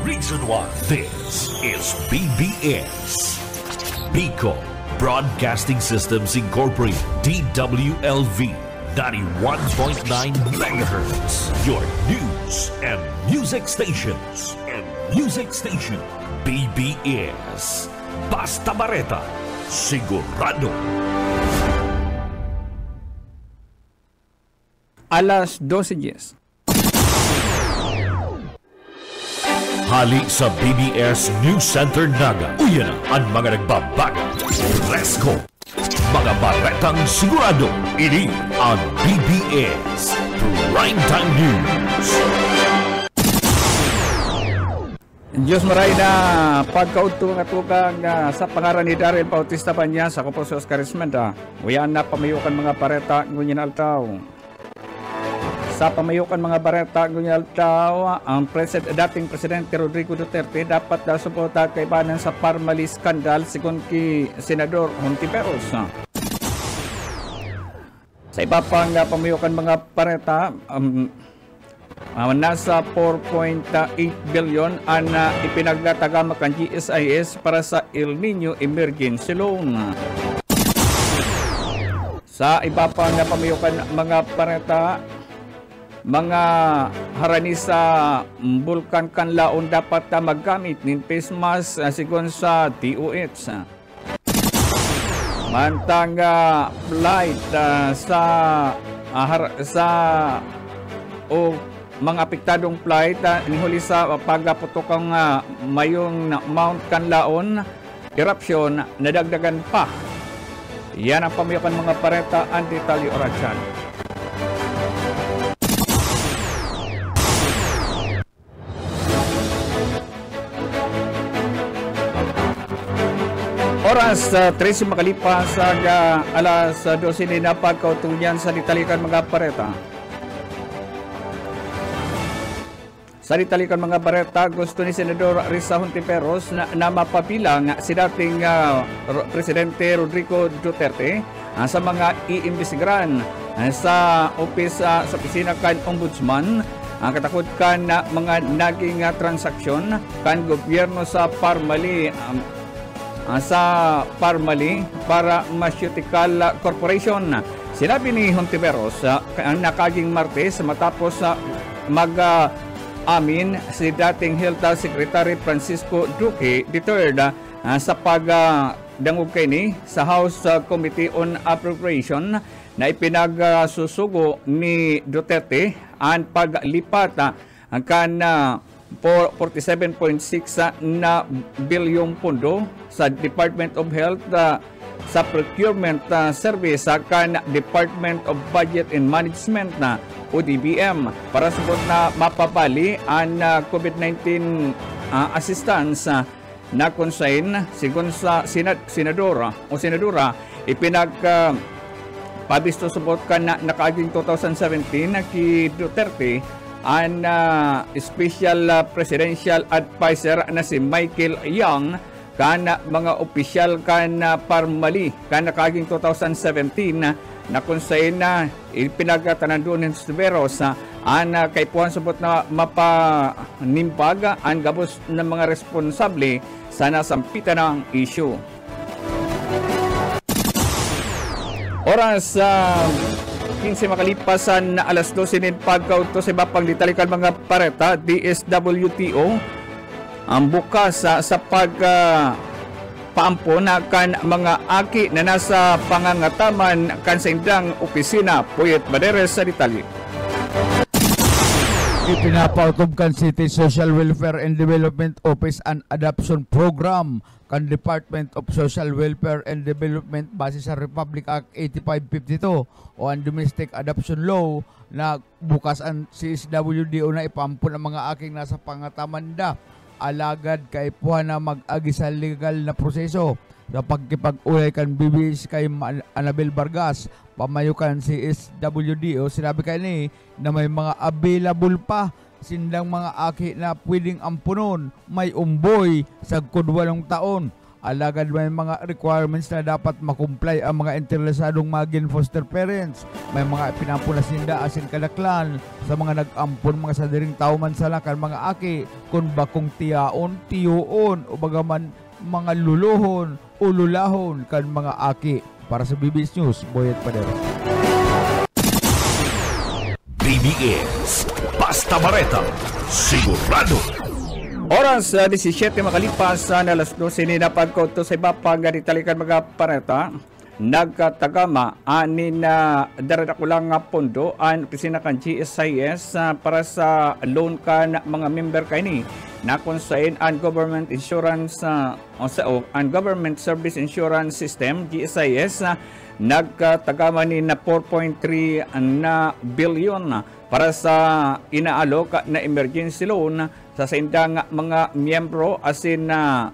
reason why this is BBS. Bico Broadcasting Systems Incorporated, DWLV, 91.9 megahertz. Your news and music stations. BBS. Basta Bareta, sigurado. Alas 12:10. Hali sa BBS News Center Naga. Uyan ang mga nagbabaga. Let's go! Mga baretang sigurado. Ini ang BBS Primetime News. Diyos maray na pagkautong-atukang sa pangaran ni Daryl Bautista Banya sa Kuposos Karismenda. Uyan na pamayukan mga bareta ngunyan altaw. Sa pamayukan mga bareta ngunyan altaw, ang dating Presidente Rodrigo Duterte dapat na suporta kay banan sa Parmali Scandal sigon ki Senador Hontiveros. Sa iba pang pamayukan mga bareta, nasa 4.8 billion ang ipinagtatagama kan GSIS para sa El Nino Emergency Loan. Sa iba pang pamayukan mga bareta, mga harani sa Bulkan Kanlaon dapat na maggamit ng face mask sigon sa DOH. Mantang flight mga apektadong flight nihuli sa pagputokang mayong Mount Kanlaon eruption nadagdagan pa. Yan ang pamayukan mga pareta ang detalye orasyan. Oras 13 makalipas sa alas 12 na pagkautunyan sa ditalikan mga pareta. Sa ditalikan mga bareta, gusto ni Senador Risa Hontiveros na mapapilang si dating Presidente Rodrigo Duterte sa mga iimbestigaran sa opisina kan Ombudsman ang katakot kan mga naging transaksyon kan gobyerno sa Parmali Pharmaceutical Corporation. Sinabi ni Hontiveros ang nakaging Martes matapos amin si dating Health Secretary Francisco Duque III sa pagdangog kay ni sa House Committee on Appropriation na ipinagsusugo ni Duterte ang paglipat kan 47.6 na bilyong pondo sa Department of Health sa procurement service kan Department of Budget and Management na ODBM para subot na mapabali ang COVID-19 assistance na consign sigon sa senadora pabisto subot kan nakaaging 2017 ki Duterte ang special presidential advisor na si Michael Young kan mga opisyal kan Parmali kan nakaging 2017 na konsayin na ipinagatanan doon ng Hontiveros ang kaipuhan subot na mapanimpag ang gabos ng mga responsable sa nasampitan ng issue. Oras 15 makalipasan na alas 12 nin pagkauto sa ibang ditalikan mga pareta, DSWTO ang bukas sa paampon kan mga aki na nasa pangangataman kan sa indang opisina. Puyet Baderes sa detalye. Ipinapautob kan City Social Welfare and Development Office and Adoption Program kan Department of Social Welfare and Development base sa Republic Act 8552 o ang Domestic Adoption Law na bukas ang CSWDO na ipampun ang mga aking nasa pangatamanda alagad kay puha na mag-agi sa legal na proseso sa pagkipag-ulay kan BBS kay Anabel Vargas pamayukan CSWDO. Sinabi kay ni na may mga available pa sindang mga aki na pwedeng ampunon may umboy sa kudwalong taon Alagad may mga requirements na dapat makumply ang mga interesadong maging foster parents. May mga pinampunas ninda asin kadaklan sa mga nag-ampon mga sadiring tao man sala kan mga aki kung bakong tiyaon, tiyoon o bagaman mga luluhon o lulahon kan mga aki. Para sa BBS News, Boyet Padero. BBS Basta Bareta, sigurado. Oras 17 makalipas na alas 12 ni napagkauto sa iba pang ganitalikan mga pareta. Nagkatagama anin na daradakulang pondo ang opisina kan GSIS para sa loan kan mga member kaini na konsain ang government insurance ang government service insurance system GSIS nagkatagama ni na 4.3 na billion para sa inaalok na emergency loan sa sindang mga miyembro asin na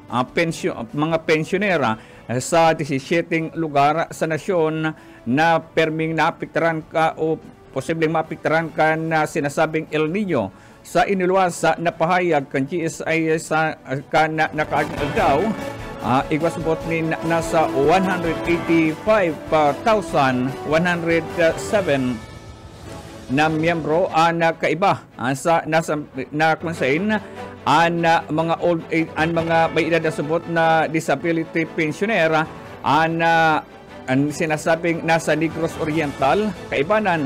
mga pensionera sa 17 lugar sa nasyon na perming naapektaran ka o posibleng maapektaran ka na sinasabing El Nino. Sa iniluwas na pahayag kan GSIS kan nakaagad daw igwasbot ni nasa 185,107 na miyembro na kaiba sa nasa na konsain mga old age ang mga may edad na subot na disability pensioner ang sinasabing nasa Negros Oriental kaibanan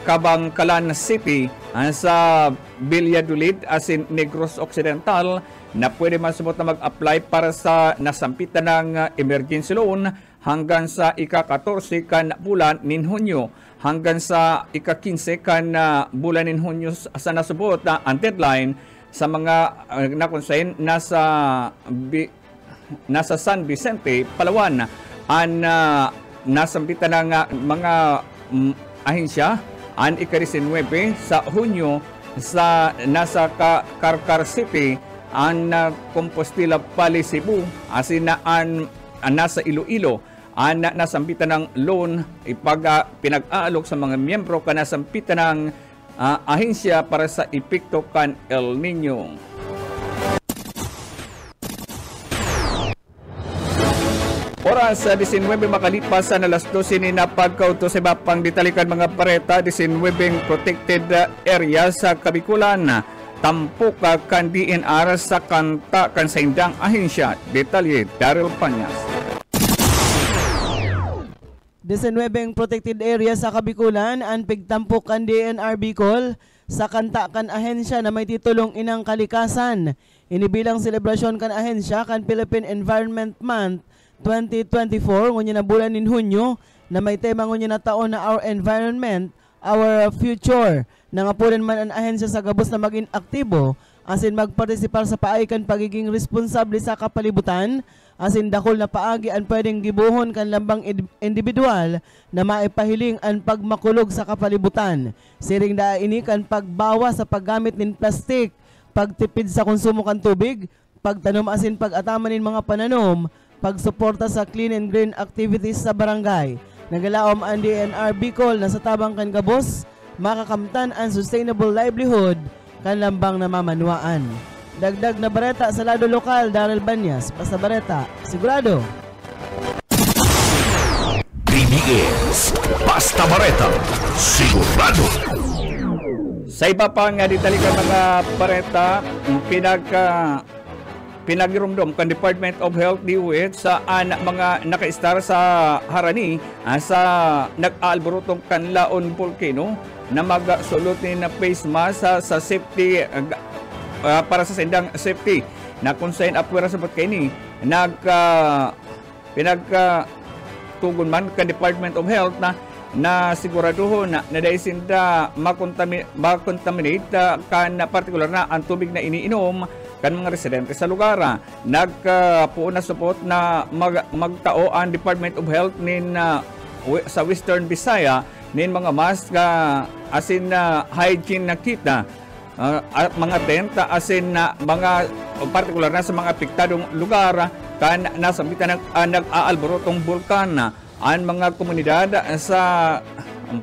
Kabangkalan City sa Valladolid asin Negros Occidental na pwede masubot na mag-apply para sa nasampitan ng emergency loan hanggang sa ika-14 kan bulan nin Hunyo hanggang sa ika-15 kan bulan nin Hunyo sa nasubot na ang deadline sa mga nakonsain nasa San Vicente, Palawan ang nasampitan ng mga ahensya ang ika-19 sa Hunyo sa nasa Carcar City ang Compostela Valley, Cebu asin na nasa Iloilo ang nasampitan ng loan pinag-aalok sa mga miyembro ka nasampitan ng ahensya para sa epekto kan El Nino. Oras 19 makalipas na alas 12 ni napagkauto sa ibang ditalikan mga pareta 19 protected area sa Kabikulan. Tampok kan DNR sa kanta kan sa indang ahensya. Detalye Daryl Panyas. 19 protected area sa Kabikulan ang pigtampok kan DNR Bicol sa kanta kan ahensya na may titulong Inang Kalikasan. Inibilang selebrasyon kan ahensya kan Philippine Environment Month 2024 ngunya na bulan nin Hunyo na may tema ngunya na taon na Our Environment, Our Future. Nangapunan man ang ahensya sa gabos na maging aktibo asin magpartisipar sa paaykan pagiging responsable sa kapalibutan asin dakol na paagi ang pwedeng gibuhon kan lambang individual na maipahiling ang pagmakulog sa kapalibutan. Siring da ini kan pagbawa sa paggamit nin plastik, pagtipid sa konsumo kan tubig, pagtanom asin pag-ataman nin mga pananom, pagsuporta sa clean and green activities sa barangay. Nagalaom ang DNR Bicol na sa tabang kan gabos makakamtan ang sustainable livelihood kan lambang namamanwaan. Dagdag na bareta sa lado lokal, Daryl Banyas, Basta Bareta, sigurado. BBS Basta Bareta, sigurado. Sa iba pa nga ditalikan mga pareta, pinagirumdom kan Department of Health DOH sa mga naka-star sa Harani sa nag-aalborotong kanlaon volcano na magsulot ni na face mask sa safety para sa sindang safety na konsain apwera sa kaini pinagtugon man kan Department of Health na siguraduhon na dahil sinda makontaminate kan partikular na ang tubig na iniinom kan mga residente sa lugar. Nagpuon na support na magtao ang Department of Health sa Western Visaya nin mga mask asin na hygiene na kita at mga tenta asin na mga partikular na sa mga apektadong lugar kan nasambitan ng nag-aalborotong bulkan ang mga komunidad sa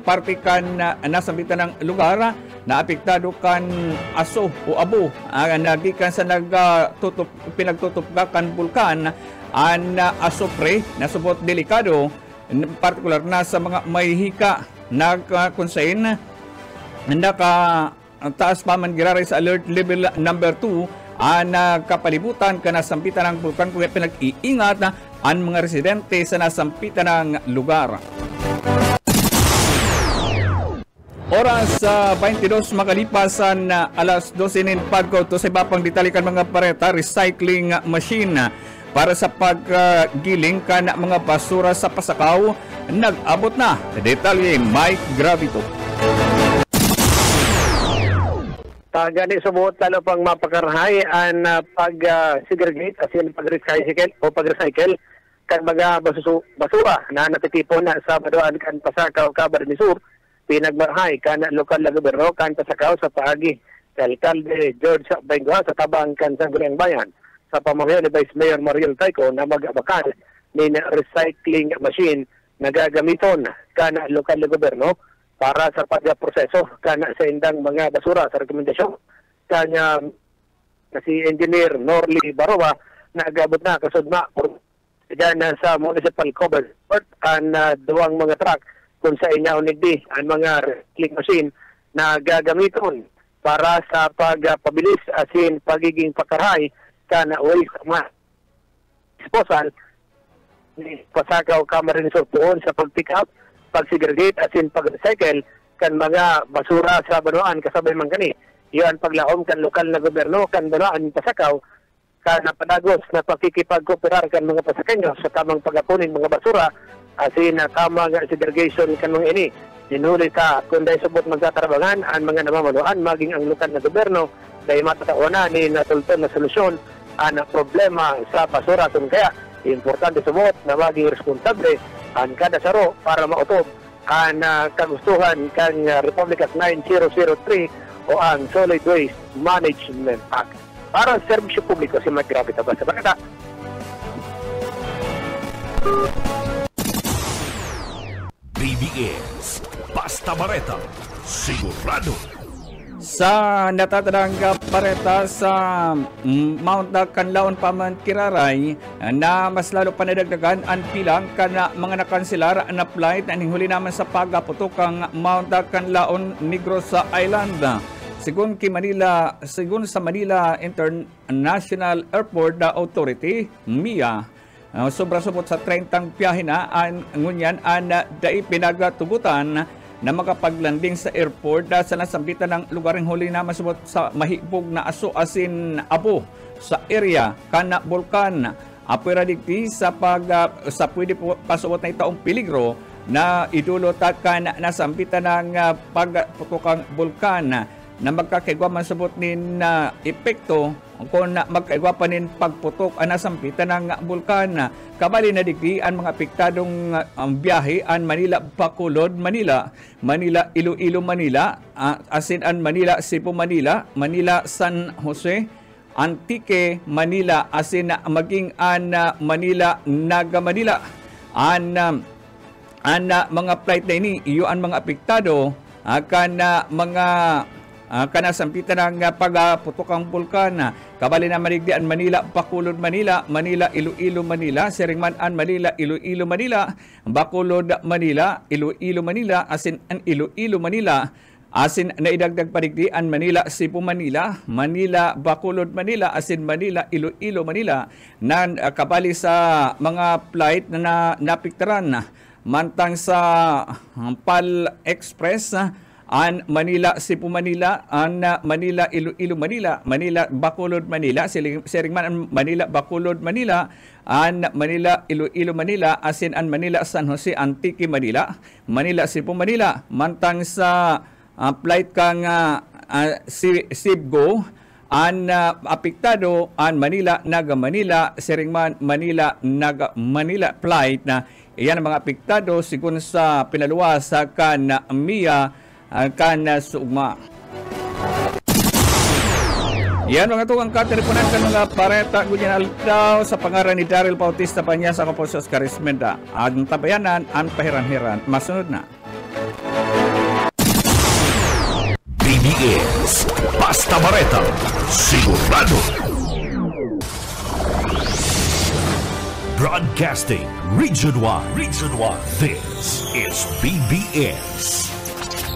parte kan nasambitan ng lugar na apektado kan aso o abo nagikan sa pinagtutup kan bulkan an asopre na subot delikado partikular na sa mga mahihika nagkonsain taas pa man girari sa alert level number 2 nagkapalibutan ka nasampitan ng bulkan kung pinag-iingat ang mga residente sa nasampitan ng lugar. Oras 22 makalipasan alas 12 nin pagko to sa iba pang detalikan mga pareta recycling machine para sa paggiling kan mga basura sa Pasakaw nag-abot na. Detalye Mike Gravito. Gani subuot lalo pang mapakarahay ang pag-segregate as in pag-recycle kan mga basura na natitipon na sa Baduan kan Pasakaw, Camarines Sur pinagmarahay kan lokal na gobyerno kan Pasakaw sa paagi kay Alcalde George Bengoa sa tabang kan Sangguniang Bayan sa pamamagitan ni Vice Mayor Mariel Tayco na mag-abakan ni recycling machine na gagamiton kan lokal na gobyerno para sa pagproseso kana sa indang mga basura sa rekomendasyon kanya si Engineer Norly Baroa na agabot na kasudma dyan sa municipal covered port ang duwang mga truck kung sa inya unigdi ang mga recycling machine na gagamiton para sa pagpabilis asin pagiging pakaray kana waste disposal ni Pasakaw, Camarines Sur doon sa pag-pick up pag-segregate as in pag-recycle kan mga basura sa Banuan kasabay man kani. Iyon paglaom kan lokal na gobyerno kan Banuan Pasakaw kan napadagos na pakikipag-kooperar kan mga Pasakenyo sa tamang pagapunin mga basura as in tamang segregation kan mga ini. Dinuli ta kung dahil subot magtatrabangan ang mga namamanuan maging ang lokal na gobyerno dahil matataona ni natulton na solusyon ang problema sa basura. Kung kaya importante subot na maging responsable ang kada saro para mautob ang kagustuhan kang Republic Act 9003 o ang Solid Waste Management Act. Para sa serbisyo publiko, si Mike Gravito ba sa Bareta? BBS Basta Bareta, sigurado. Sa natatadang pareta sa Mount Kanlaon Paman Kiraray na mas lalo panadagdagan ang pilang kana mga nakanselar na flight na huli naman sa pagaputok ang Mount Kanlaon Negros Island. Sigun sa Manila International Airport Authority, MIA, sobra-sobot sa 30 piyahe na ang ngunyan ang dai pinagatugutan na makapaglanding sa airport sa nasambitan ng lugar ng huli na masubot sa mahibog na aso asin abo sa area kana bulkan. Apura digti sa pwede po pasubot na itaong peligro na idulot kan nasambitan ng pagputukang bulkan na magkakaigwa masubot nin epekto kung magkaigwa pa nin pagputok ang nasambitan ng bulkan. Kabali na digdi ang mga apektadong biyahe an Manila Bacolod, Manila, Manila Iloilo, Manila, asin an Manila Cebu, Manila, Manila San Jose, Antique, Manila, asin maging an Manila Naga, Manila. An mga flight na ini, iyo ang mga apektado kan mga kanasampitan ng pagputokang bulkan. Kabali na manigdian Manila Bacolod, Manila, Manila Iloilo, Manila, Seringman an Manila Iloilo, Manila, Bacolod, Manila, Iloilo, Manila, asin an Iloilo, Manila, asin naidagdag panigdian Manila Cebu, Manila, Manila Bacolod, Manila, asin Manila Iloilo, Manila na kabali sa mga flight na napiktaran mantang sa PAL Express an Manila Cebu, Manila, an Manila Iloilo, Manila, Manila Bacolod, Manila, Seringman an Manila Bacolod, Manila, an Manila Iloilo, Manila, asin an Manila San Jose, Antique, Manila, Manila Cebu, Manila, mantang sa flight kang Cibgo an apektado an Manila Naga, Manila, Seringman Manila Naga, Manila flight na iyan ang mga apektado sigun sa pinaluwas sa kan MIA kan sugma. Yan mga tukang kateleponan kan mga pareta gunyan aldaw sa pangaran ni Daryl Bautista Panya sa Kaposos Karismenda. Ang tabayanan, ang pahiran-hiran. Masunod na. is Basta Bareta, Sigurado. Broadcasting region-wide. This is BBS.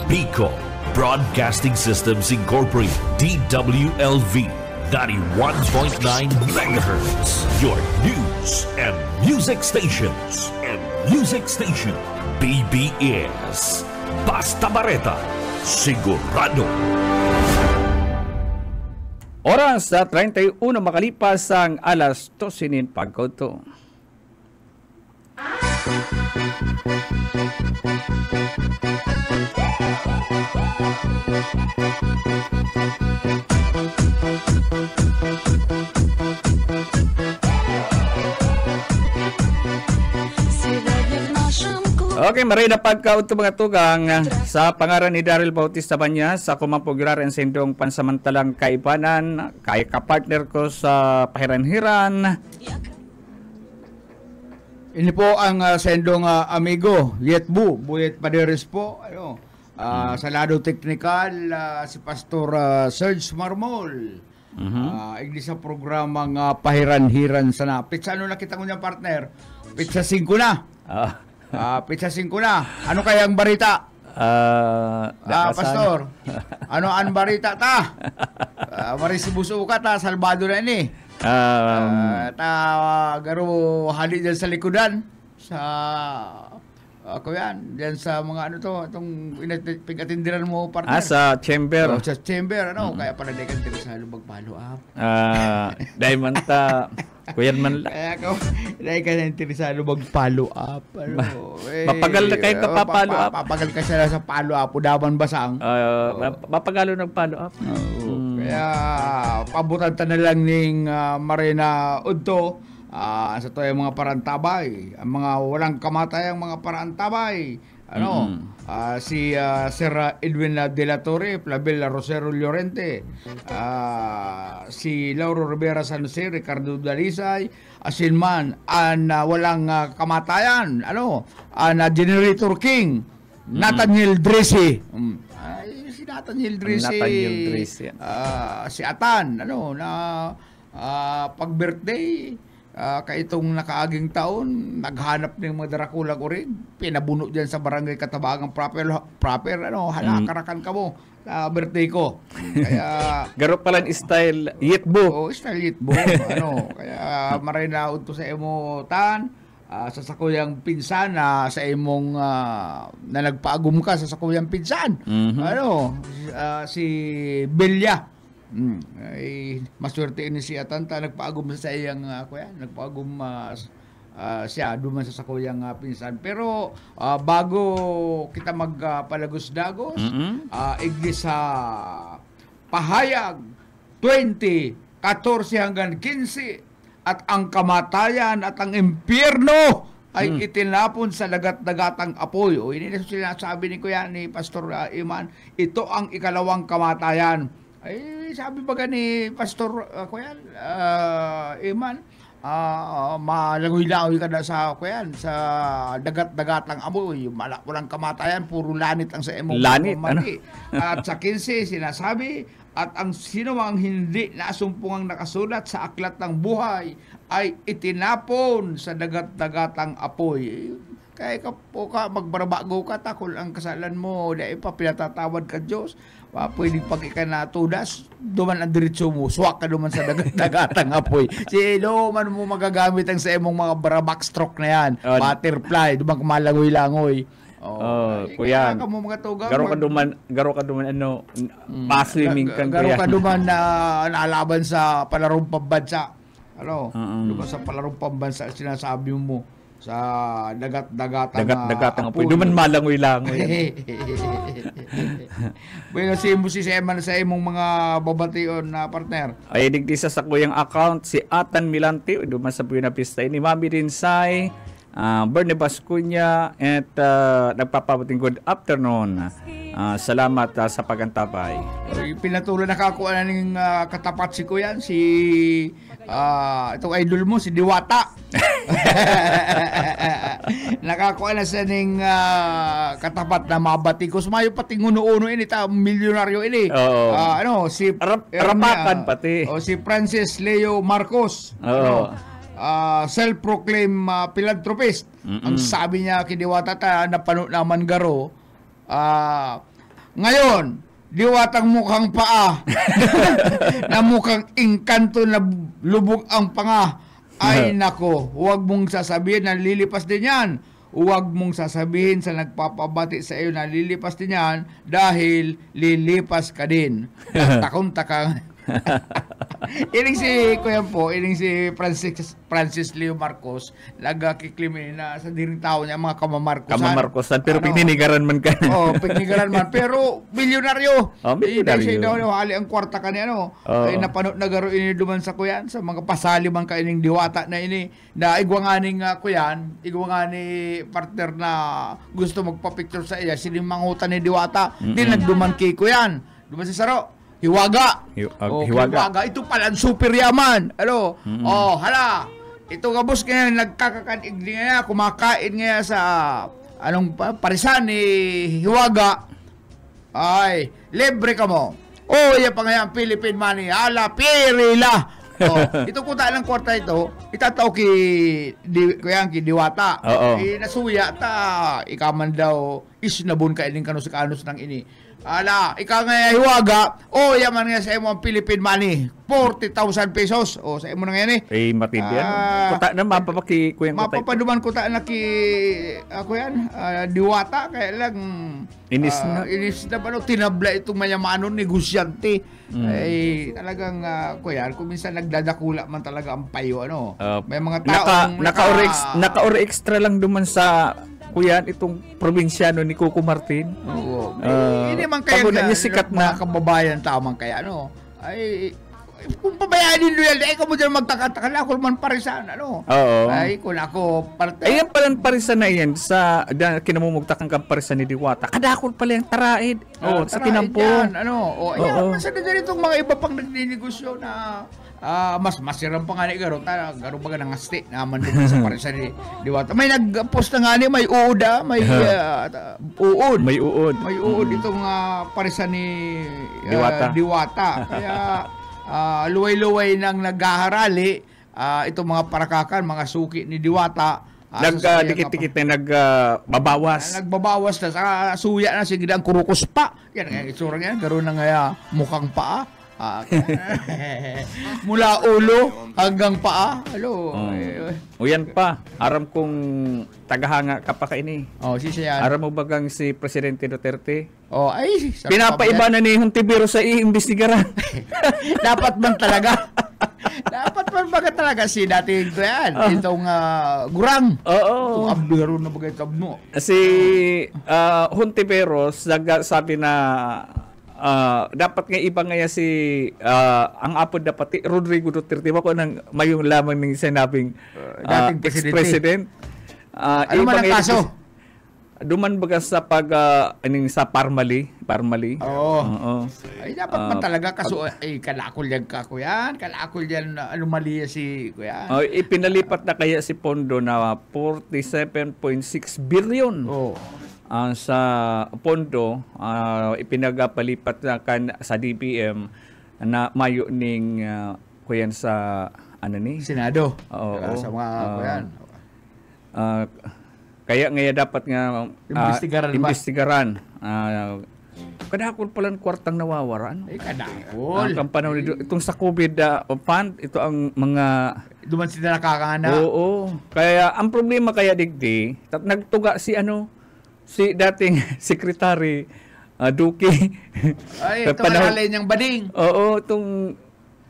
Bicol Broadcasting Systems Incorporated, DWLV, 91.9 MHz. Your news and music stations. BBS. Basta Bareta, Sigurado. Oras sa 31 makalipas ang alas 12 nin pagkauto. Okay, maray na pagkauto mga tugang sa pangaran ni Daryl Bautista Banya sa kumampugirar ang sendong pansamantalang kaibanan kay kapartner ko sa pahiran-hiran. Ini po ang sendong amigo, Yetbu, Buyet Paderes po, sa lado teknikal, si Pastor Serge Marmol. Igli sa programang pahiran-hiran sana. Pizza ano nakita ko niya partner? Pizza 5 na. Pizza 5 na. Ano kaya ang barita? Pastor. Ano ang barita ta? Marisibuso ka ta, Salvador na ini. Garo hali dyan sa likudan sa ako yan dyan sa mga ano to itong pag-atindiran mo partner sa chamber sa chamber kaya pala di ka sa lubag follow up dahil man ta kuyan man kaya dahil ka sa lubag follow up mapagal na kayo ka pa-follow up papagal ka siya sa follow up udaman basang mapagalo ng follow up kaya pabutan ta na lang ning Marina Udto sa to yung mga parantabay, ang mga walang kamatayang mga parantabay. Si Sir Edwin De La Torre, Flavel Rosero Llorente, si Lauro Rivera San Jose, Ricardo Dalisay, asinman an walang kamatayan, Generator King, Nathaniel Dressy. Si Nathaniel Dressy, si Atan, pag-birthday, kaitong nakaaging taon, naghanap ng mga Dracula ko rin, pinabuno dyan sa barangay Katabangan proper, halakarakan ka mo sa birthday ko. Kaya garo pala style Yitbo. Style Yitbo. Kaya maray na unto sa imo tan, sa sakuyang pinsan sa imong na nagpaagum ka sa sakuyang pinsan. Si Belia. Ay maswerte ini si Atanta nagpaagum sa iyang nagpaagum siya duman sa sakuyang pinsan pero bago kita magpalagos-dagos igli sa pahayag 2014 hanggang 15 at ang kamatayan at ang impyerno ay itinapon sa dagat-dagatang apoy. Ini sinasabi ni Kuya ni Pastor Iman, ito ang ikalawang kamatayan. Ay, sabi ba ni Pastor Iman, malangoy-langoy ka na sa dagat-dagatang amoy, walang kamatayan, puro lanit ang sa imong lanit, At sa 15, sinasabi, at ang sino mang hindi nasumpungang nakasulat sa aklat ng buhay ay itinapon sa dagat-dagatang apoy. Kaya magbarabago ka, takol ang kasalan mo, dahil pa pinatatawad ka Diyos. Pwede pag ikanatudas, duman ang diretso mo, swak ka duman sa dagatang apoy. Man mo magagamit ang sa imong mga barabak stroke na yan, butterfly, duman kumalangoy-langoy. Kuya, garo ka duman pa-swimming kang kuya. Garo ka duman na naalaban sa palarong pambansa. Duman sa palarong pambansa, sinasabi mo sa dagat-dagatang apoy. Duman malangoy-langoy. Bueno, si Seman sa imong mga babation na partner. Ay digdi sa kuyang account si Atan Milante duman sa Buena Vista ni Mami Rinsay, Bernie Bascuña at nagpapabuting good afternoon. Salamat sa pagantabay. Pinatuloy na kakuha na ng katapat si Kuyan, si itong idol mo, si Diwata. nakakuha na sa ning katapat na mabatikos mayo pati nguno-uno ini ta milyonaryo ini. Oo. Si Rapakan pati. si Francis Leo Marcos. Oo. Self-proclaimed philanthropist. Ang sabi niya kiniwata ta napano naman garo. Ngayon, diwatang mukhang paa na mukhang engkanto na lubog ang panga. Ay nako, huwag mong sasabihin na lilipas din yan. Huwag mong sasabihin sa nagpapabati sa iyo na lilipas din yan dahil lilipas ka din. Takong-takang. Ining si Kuya po, ining si Francis Leo Marcos, nagkiklimin na sa diring tao niya mga kamamarkosan. Kamamarkosan, pero pininigaran man ka. Pininigaran man. Pero milyonaryo. Milyonaryo. Siya daw hali ang kwarta ka niya, Ay napanood na garo ini duman sa kuyan, sa mga pasali man ka ining diwata na ini, na igwanganing kuyan, igwangani partner na gusto magpa-picture sa iya, sinimangutan ni diwata, di nagduman kay kuyan. Duman si Saro. Hiwaga. Hiwaga. Ito pala ang super yaman. Hala. Ito ka boss kaya nagkakakanig niya, kumakain niya sa parisan ni Hiwaga. Ay, libre ka mo. Yan pa nga ang Philippine money. Ala, pirila. Ito kuta ng kwarta ito, itataw ki Diwata. Nasuya ta, ikaman daw isnabon ka ining kanus ng ini. Ala, ikaw nga Hiwaga, yaman nga sa imo ang Philippine money, 40,000 pesos. Sa imo na nga yan matindi yan. Kuta na, mapapaki ko yung kuta. Mapapaduman kuta na Diwata, kaya lang, inis na ba, tinabla itong mayamanon, negosyante. Talagang, kung minsan nagdadakula man talaga ang payo, may mga taong naka-or extra lang duman sa kuyan itong probinsyano ni Coco Martin. Hindi man kaya niya sikat na mga kababayan tamang kaya ay kung pabayaan din loyal ay kamo diyan magtaka-taka ako man parisan ay kung ako ayan palang parisan na yan sa kinamumugtakang parisan ni Diwata kadakol pala yung taraid sa kinampo ayan man sa itong mga iba pang nagninegosyo na mas masirang pa nga ni garo baga nangasti naman din sa parisan ni Diwata. May nag-post na nga ni may uod may uod itong parisan ni Diwata. Kaya luway-luway nang naghaharali itong mga parakakan, mga suki ni Diwata. Nagdikit-dikit na nagbabawas. Nagbabawas na sa suya na sige ang kurukos pa. Yan ang itsura yan, garo na nga mukhang paa. Mula ulo hanggang paa. Yan pa. Aram kong tagahanga ka pa kaini. Siya yan. Aram mo bagang si Presidente Duterte? Pinapaiba na ni Hontivero sa iimbestigaran. Dapat man talaga. Dapat man baga talaga si dating ito yan. Itong gurang. Oo. Itong abdero na bagay kabno. Si Hontivero sabi na dapat nga iba nga si ang apod dapat Rodrigo Duterte ko nang mayong lamang ng sinabing dating ex-president. Ano man ang kaso? Duman baga sa sa Parmali. Ay dapat man talaga kaso kalakol yan ka kuyan. Kalakol yan anomalya si kuyan. Ipinalipat na kaya si pondo na 47.6 billion. Sa pondo ipinagapalipat na sa DBM na mayo ning kuyan sa Senado. Sa mga kuyan. Kaya dapat nga imbestigaran. Kadakol pala ang kwartang nawawaran. Kadakol. Ang panahon itong sa COVID fund, ito ang mga duman sila nakakana. Kaya ang problema kaya digdi, nagtuga si dating Secretary Duque. Ay, ito alay niyang bading.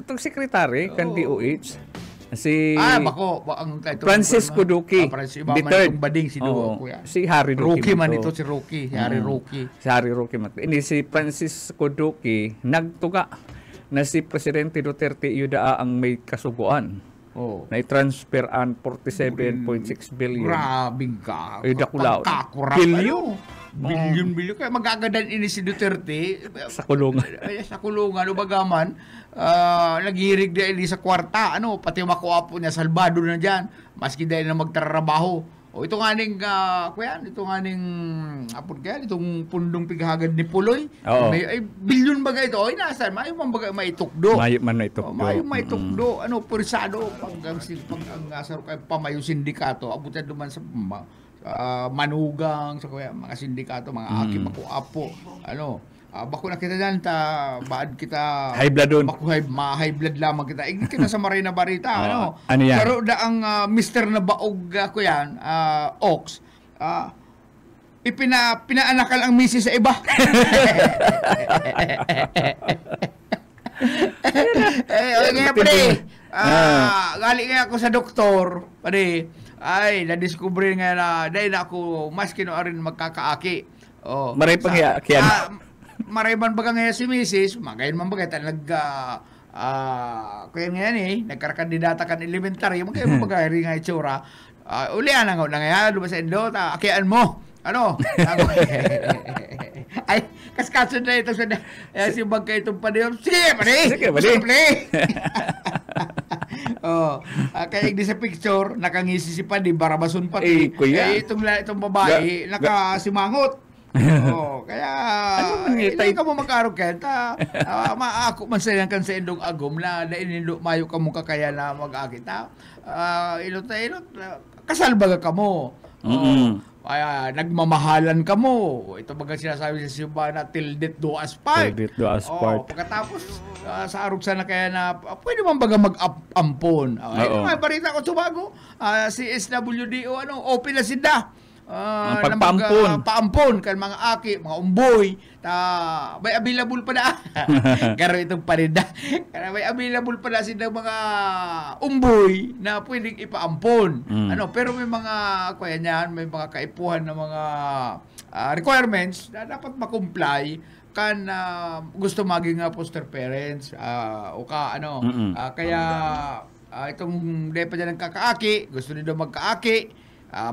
Itong Secretary kan DOH. Ang Francisco Duque. Itong bading si Duque. Si Harry Duque. Rookie man ito si Rookie. Harry Rookie. Si Harry Rookie man. Ini si Francisco Duque nagtuga na si Presidente Duterte yuda ang may kasuguan. Na i-transfer ang 47.6 billion. Grabing ka. Dakulao. Billion. Billion. Kaya magagadan ini si Duterte. Sa kulungan. Sa kulungan. Bagaman, naghirig na ini sa kwarta. Pati makuha po niya, salbado na dyan. Maski dahil na magtrabaho. O ito nga ning kuya, ito nga ning apod kaya itong pundong pighagad ni Puloy. Oo. May ay bilyon ba ito? Oy nasan? Mayo man baga maitukdo. Mayo man na itukdo. Mayo maitukdo. Ano pursado pag ang asar kay pamayo sindikato abutan duman sa manugang sa kuya mga sindikato, mga aki makuapo. Ano? Bako na kita dyan, baad kita High blood doon. High blood lamang kita. Igni kita sa Marina Barita. Ano? Ano yan? Pero da ang Mr. na baog ko yan, Ox, pinaanakal ang misis sa iba. Kaya pare, gali nga ako sa doktor, pare, ay, na-discover nga na, dahil na ako, mas kinoarin magkakaaki. Oh, Maray pang kiyan. Maray man baga nga si misis, magayon man baga, kaya nga yan nagkarakandidata kan elementary, magayon man baga, rin nga itsura, ulian na nga, lumasa indo, akian mo. Ano? Ay, kaskasod na ito. Si Bagka itong paniyon. Sige, pare! Sige, pare! Kaya hindi sa picture, nakangisi si Padi, barabason pa. Kuya. Itong babae, nakasimangot. Kaya hindi ka mo mag-arog kaya maako man sa kan sa indong agom na inindo mayo ka mo kakaya na mag-agita ilot kasal baga ka mo. Kaya nagmamahalan ka mo. Ito baga sinasabi sa Siba na till death do us part. Till death do us part. Pagkatapos sa arog sana kaya na pwede man baga mag-ampon. Ito nga balita ko tumago. Si SWDO open na sida. Paampon kan mga aki, mga umboy, may available pa na. Karo itong parinda. Kaya may available pa na sila mga umboy na pwedeng ipaampon. Pero may mga kuya niyan, may mga kaipuhan na mga requirements na dapat makomply kan gusto maging foster parents o kaya itong depa dyan ng kakaaki, gusto nila magkaaki,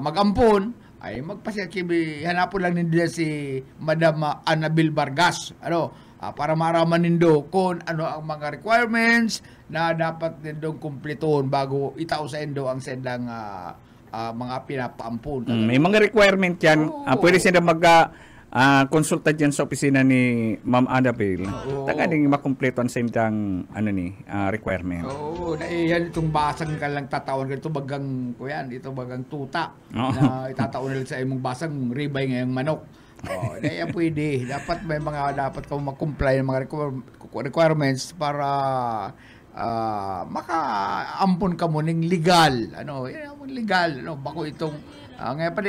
mag-ampon, ay magpasyakibi, hanapon lang nila si Madam Annabel Vargas para maraman nindo kung ano ang mga requirements na dapat nindong kumplituhon bago itao sa indo ang sendang mga pinapaampun. May mga requirement yan. Pwede sila konsulta dyan sa opisina ni Ma'am Annabel. Tagaling makumpleto ang sendang requirement. Yan itong basang ka lang tatawan ito bagang kuyan, ito bagang tuta na itataon nila sa imong basang ribay ngayong manok. Dahil pwede. Dapat may dapat ka mag-comply ng mga requirements para maka-ampon ka mo ng legal. Legal. Bako itong ngayon pa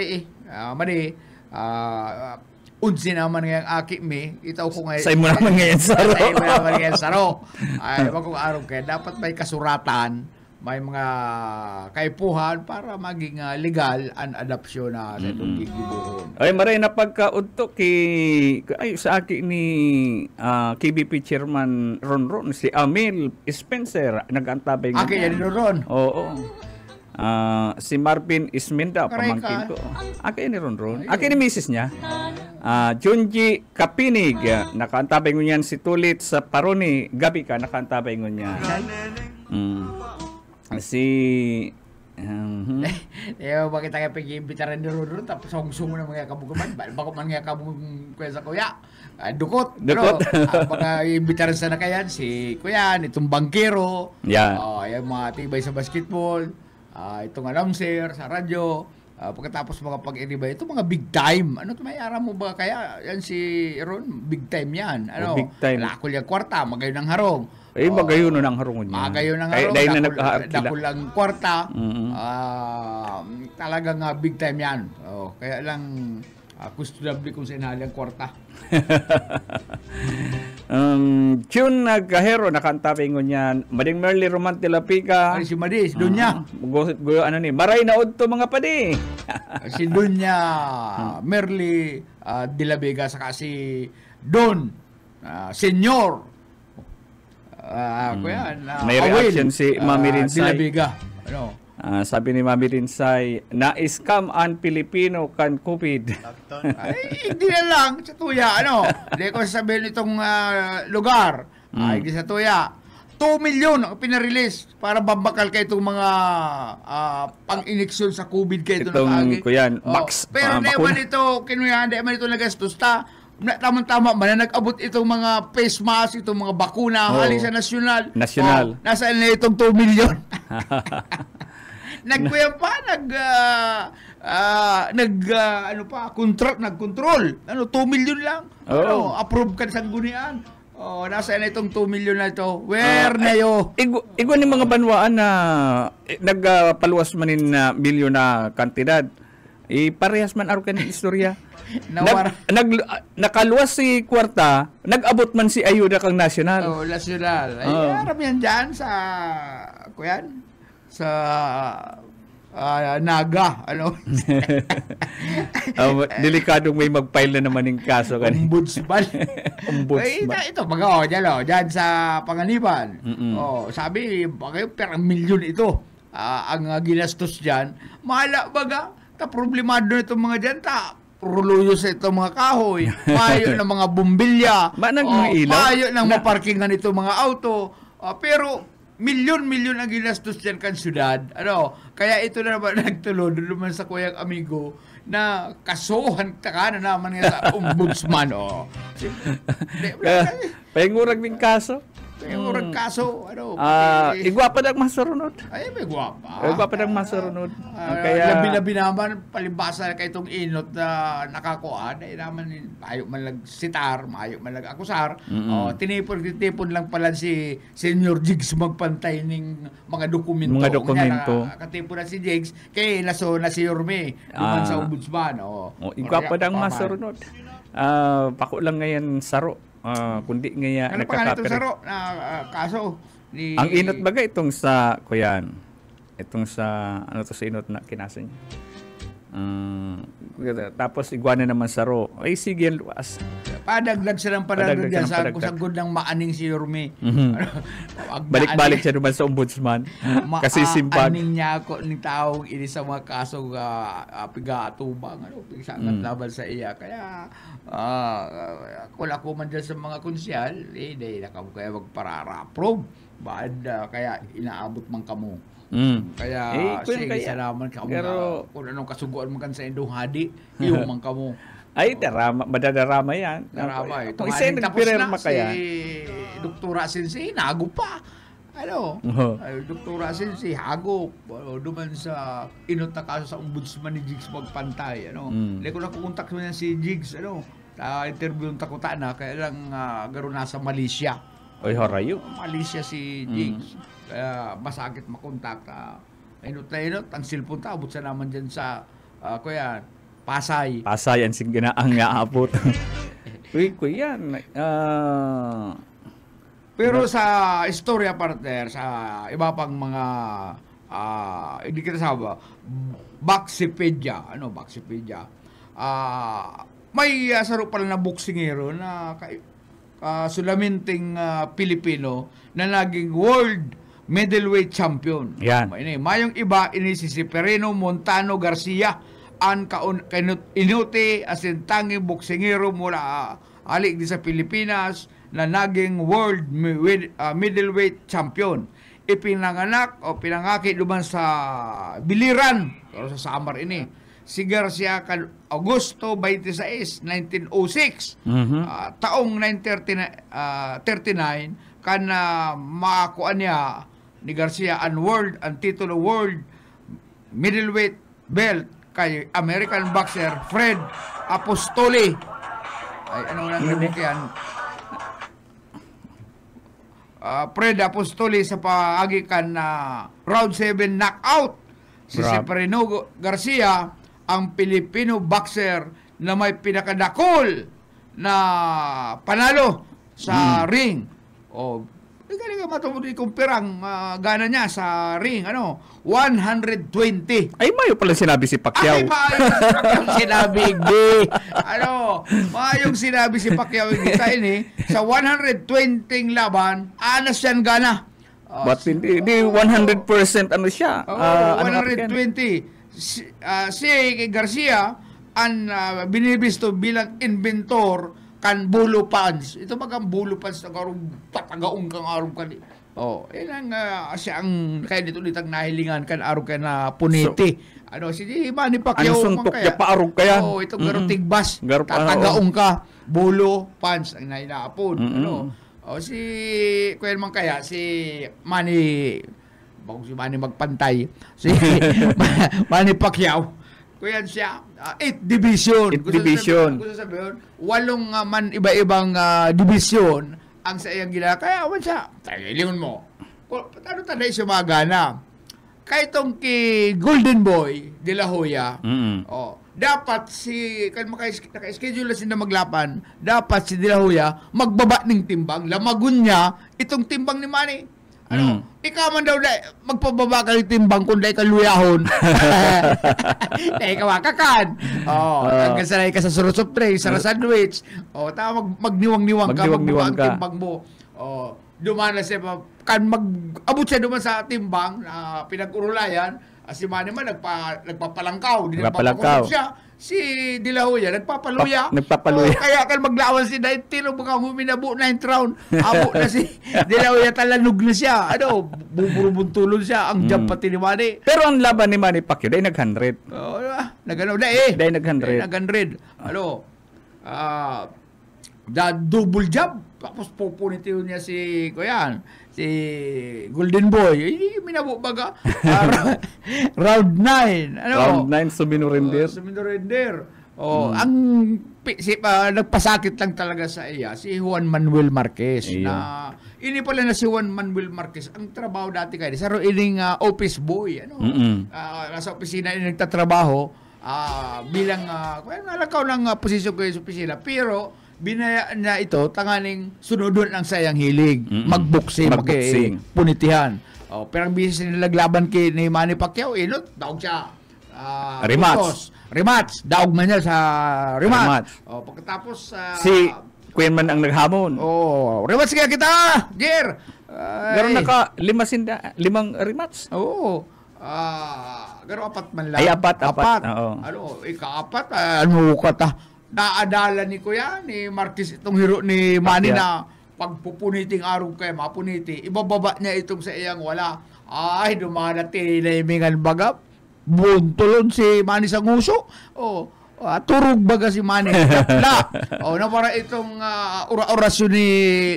unsi naman ngayong aki mi, itaw ko ngayon. Sa imo naman ngayon saro. Sa imo naman ngayon saro. Ay, bagong araw kaya dapat may kasuratan, may mga kaipuhan para maging legal ang adopsyon na sa itong gigibuhon. Ay, maray na pagkaudto sa aki ni KBP Chairman Ron, si Amil Spencer, nag-antabay nga. Aki yan Ron. Oo. Si Marvin Isminda, pamangkin ko. Aki ni Ron. Aki ni misis niya. Junji Kapinig, nakaantabay mo niyan si Tulit sa Paroni. Gabi ka, nakaantabay mo niyan. Bakit tayo pag-iimbitaran ni Ron, tapos song-song mo na mga kabugaman. Bako man nga kabugam kuya sa kuya. Dukot. Baka iimbitaran sana kayan si kuya, itong bangkero. Yan. Yung mga tibay sa basketball. Itong announcer sa radyo. Pagkatapos mga pag-inibay, ito mga big time. May ara mo ba kaya? Yan si Ron, big time yan. Big time. Lakol yung kwarta, magayon ng harong. Magayon ng harong niya. Magayon ng harong, dakol lang kwarta. Talagang big time yan. Kaya lang, questionable kung sinali ang kwarta. June Nagahero, nakantabay ko niyan. Mading Merly Roman Tilapica. Si Madis, Dunya. Maray na udto mga padi. Si Dunya, Merly de la Vega, saka si Don, Senyor. May reaction si Mami Rinsay. De la Vega. Sabi ni Mami Rinsay, na-scam ang Pilipino kan COVID. Ay, hindi na lang sa tuya, Hindi ko sasabihin itong lugar. Hindi sa tuya. 2 million ang pinarelease para babakal kay itong mga pang-ineksyon sa COVID kay ito Itong kuyan, pero di man ito kinuyan, di man ito nagastos ta. Tama-tama man na nag-abot itong mga face mask, itong mga bakuna hali sa nasyonal. Nasaan na itong 2 million? Nagkuya pa nag-control. 2 million lang. Approve kan sanggunian. Nasa na itong 2 million na ito. Where na yo? Igo ni mga banwaan na nagpaluwas manin na milyon na kantidad. Parehas man aro kan istorya. Nakaluwas si kwarta, nag-abot man si ayuda kang nasyonal. Nasyonal. Ay, aram yan dyan sa kuyan. Sa Naga, delikadong may mag-file na naman ng kaso kanina. Ombudsman. Ito, dyan sa Panganiban. Sabi, per milyon ito ang ginastos dyan. Mahala baga, problemado na itong mga dyan, ruluyo sa itong mga kahoy, mayo ng mga bumbilya, mayo ng maparkingan itong mga auto, pero milyon ang ginastos dyan kan syudad. Kaya ito na naman nagtulod naman sa kuyang amigo na kasuhan na naman nga sa ombudsman. Pahingurag ng kaso. Pahingurag kaso. Igwapa ng masurunod. Ay, may gwapa. Igwapa ng masurunod. Kaya labi-labi naman, palibasa kay itong inot na nakakuan, ay naman, ayaw man nagsitar, ayaw man nag-akusar. Tinipon lang pala si Senior Jigs magpantay ng mga dokumento. Katipon na si Jigs, kaya naso na si Yorme, duman sa ombudsman. Igwapa ng masurunod. Pako lang ngayon saro. Kundi nga nakakapir. Saro na kaso ni ang inot baga itong sa kuyan. Itong sa sa inot na kinasa niya. Tapos iguana naman saro. Ay sige luwas. Padagdag silang dyan sa kusagod ng maaning si Yorme. Balik-balik siya naman sa ombudsman. Kasi simpag. Maaning niya ako ng taong ini sa mga kaso piga-atubang. Pigsangat laban sa iya. Kaya kung ako man dyan sa mga konsyal, hindi na kamo kaya magparara-approve. Kaya inaabot man kamo. Kaya sige salamat kamo kung anong kasuguan mo kan sa indong hadi, iyo man kamo. Ay, madadarama yan. Darama. Kung isa yung nagpirerma kaya. Si Dr. Asensi, nago pa. Dr. Asensi, hago. Duman sa inot na kaso sa ombudsman ni Jigs magpantay. Hindi ko nakukontak mo yan si Jigs. Interview yung takuta na, kaya lang garo nasa Malaysia. Oy, harayo. Malaysia si Jigs. Kaya masakit makontak. Inot na inot, ang cellphone ta, abot sa naman dyan sa, kuya, Pasay ang ginaang naabot. Kuya. Pero sa istorya partner, sa iba pang mga hindi kita sabi, Baxipedia. Baxipedia? May saro pala na boksingero na sulaminting Pilipino na naging world middleweight champion. Yan. Mayong iba, si Perino Montano Garcia, inuti as in tanging boksingero mula alik di sa Pilipinas na naging world middleweight champion. Ipinanganak o pinangaki duman sa Biliran, pero sa Samar ini. Si Garcia Agosto 26, 1906. Taong 1939 makakuan niya ni Garcia ang titulo world middleweight belt kay American boxer Fred Apostoli. Ay, yan? Fred Apostoli sa paagikan na round 7 knockout. Si Perino Garcia, ang Filipino boxer na may pinakadakol na panalo sa ring. Hindi ka matumuloy kung pirang gana niya sa ring, 120. Ay, mayo pala sinabi si Pacquiao. Ay, mayong sinabi, mayong sinabi si Pacquiao kita ini, sa 120 laban, anas yan gana. But hindi 100% siya. 120. Si Garcia, ang binibisto bilang inventor kan bulo pants. Ito bagang bulo pants na karong tatagaong kang araw ka ni. Oh, yan ang siya ang kaya dito litang nahilingan kan araw ka na puniti. Si Manny Pacquiao suntok niya paarog ka yan? Oh, itong garutig bas. Garap, Tatagaong ka, bulo pants ang nahinapon. Si kuya man kaya si Manny bago si Manny magpantay. Si Manny Pacquiao. Kuya siya, 8 division. 8 division. Gusto sabihin, 8 man iba-ibang division ang sa iyang gila. Kaya awan siya, tagailingon mo. Ano tanay siya magana? Kaya itong ki Golden Boy de la Hoya, dapat si, kan naka-schedule na sila maglapan, dapat si de la Hoya magbaba ng timbang, lamagun niya itong timbang ni Manny. Ikaw man daw magpababa ka ng timbang kung dahil kaluyahon. Dahil kawakakan. Hanggang sanay ka sa surot of tray, sa sandwich. Tama magniwang-niwang ka, magbaba ang timbang mo. Duman na siya, kan mag-abot siya duman sa timbang na pinag-urulayan, si Manny man nagpapalangkaw. Nagpapalangkaw. Siya. Si De La Hoya, nagpapaluya. Kaya kan maglawan si Daitilo, mga huminabo 9th round. Abo na si De La Hoya, talanog na siya. Buburubuntulon siya. Ang jump pati ni Manny. Pero ang laban ni Manny Pacquiao, dahil nag-100. Nag-ano na Dahil nag-100. Double jump. Tapos pupunitin niya si Golden Boy. Minabo baga. Round 9. Round 9, suminurinder. Ang nagpasakit lang talaga sa iya si Juan Manuel Marquez. Ini pala na si Juan Manuel Marquez. Ang trabaho dati kayo sa ining office boy. Nasa opisina ini nagtatrabaho bilang nalakaw ng posisyon ko sa opisina. Pero binaya na ito tangaling sunodon ang sayang hilig, magboxing, punitihan. Pero ang bisis nilaglaban ni Manny Pacquiao, daog siya. Rematch. Daog man niya sa rematch. Pagkatapos si Queen man ang naghamon. Rematch kaya kita, Jer. Garo naka 5 rematch. Garo 4 man lang. Ay, 4. Ika-4, naadala ni Kuya, ni Marquez itong hero ni Manny na pagpupuniting araw kayo, mapuniti, ibababa niya itong sa iyang wala. Dumanati na imingan baga, buntulon si Manny sa nguso. Turog baga si Manny. Na para itong orasyon ni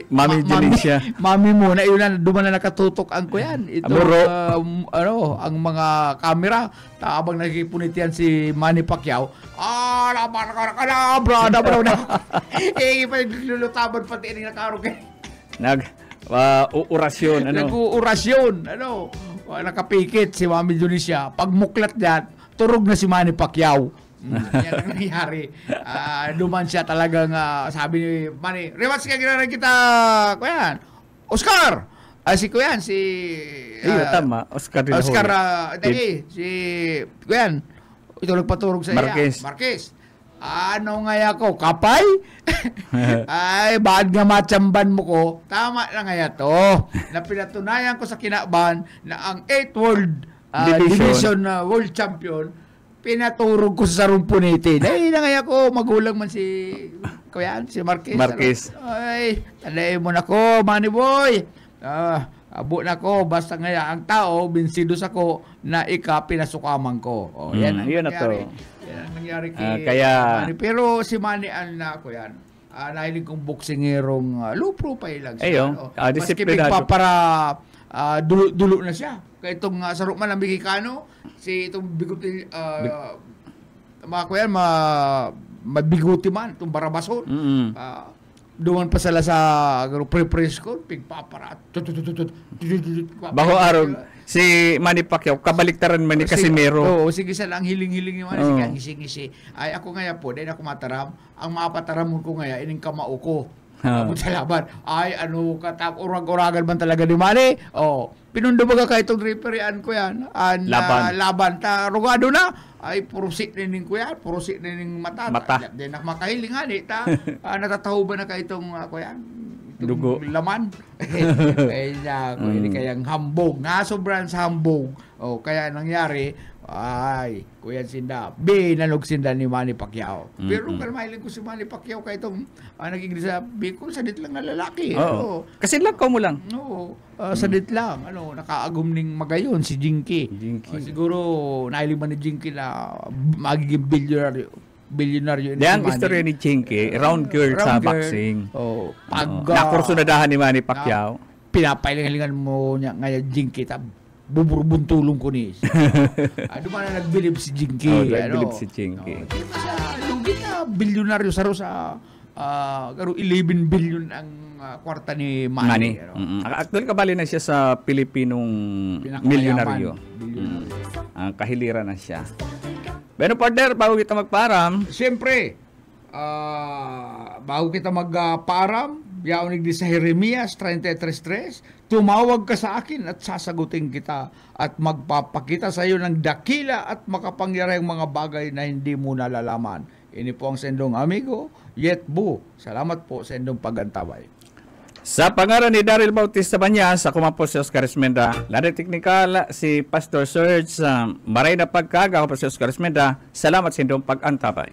Mami Junicia. Mami mo, na yun na, duman na nakatutok ang Kuyan. Itong, ang mga kamera, habang nagkipunitian si Manny Pacquiao, brada. Lulutaban pati ini nakarong kayo. Orasyon. Nag-orasyon. Nakapikit si Mami Junicia. Pagmuklat yan, turog na si Manny Pacquiao. Yan ang nangyari. Duman siya talagang sabi ni Manny, rematch ka ginara kita, Kuyan. Oscar! Si Kuyan, tama. Oscar de la Hoya. Si Kuyan. Ito nagpaturog sa Marquez. Ano nga ako? Kapay? Bakit nga matsamban mo ko? Tama na nga to. Na pinatunayan ko sa kinaban na ang 8th World Division World Champion, pinaturog ko sa sarong puniti. Dahil na nga ako, magulang man si Kuyan, si Marquez. Tanday mo na ko, Manny Boy. Abo na ko, basta nga ang tao, binsidos ako na pinasukaman ko. Yan ang nangyari. Yan ang nangyari kay Manny. Pero si Manny, ko yan, nahiling kong boxingerong low profile lang siya. Maski para dulo na siya. Kaya itong sarok man ang Mexicano, si itong biguti, mga kuyan, mabiguti man, itong Barabason. Duman pa sila sa pre-press ko, pigpapara. Bago araw, si Manny Pacquiao, kabaliktaran man ni Casimero. Sige sila, ang hiling-hiling ni Manny, sige ngisi. Ay, ako ngaya po, dahil ako mataram, ang mapataram ko ngaya, ining kamao ko. Sa laban. Ay, urag-uragan man talaga ni Manny. Pinundo baga ka itong refereean ko yan. Laban. Rugado na. Ay, purusik na ning ko yan. Purusik na ning mata. Di na makahiling nga. Natataho ba na ka itong ko yan? Dugo. Laman. Hindi kayang hambog. Sobrang sa hambog. Kaya nangyari, Ay, Kuya Sinda, binanog sinda ni Manny Pacquiao. Pero Mm-mm. kalmahiling ko si Manny Pacquiao kay itong naging sa Bicol, sadit lang na lalaki. Oo. Kasi lakaw mo lang. No, sadit lang. Nakaagum ning magayon si Jinky. Siguro nailiman ni Jinky na magiging bilyonaryo Di ang istorya ni Chinky, round girl sa boxing. Oh, Nakursunadahan ni Manny Pacquiao. pinapailingalingan mo niya ngayon Jinky, buburubuntulong ko ni. Duman na nagbilib si Jinky. Nagbilib si Chinky. Lugi na bilyonaryo sa 11 billion ang kwarta ni Manny. Actually, kabali na siya sa Pilipinong milyonaryo. Ang kahiliran na siya. Pero partner, bago kita magparam, Siyempre, bago kita magparam, yaunig di sa Jeremias 33:3, tumawag ka sa akin at sasagutin kita at magpapakita sa iyo ng dakila at makapangyarihang mga bagay na hindi mo nalalaman. Ini po ang sendong amigo, Yet Bu. Salamat po sa inyong pagantabay. sa pangalan ni Daryl Bautista Banyas, ako man po si Oscar Esmenda. Lari teknikal si Pastor Serge. Maray na pagkaga, ako po si Oscar Esmenda. Salamat sa inyong pag-antabay.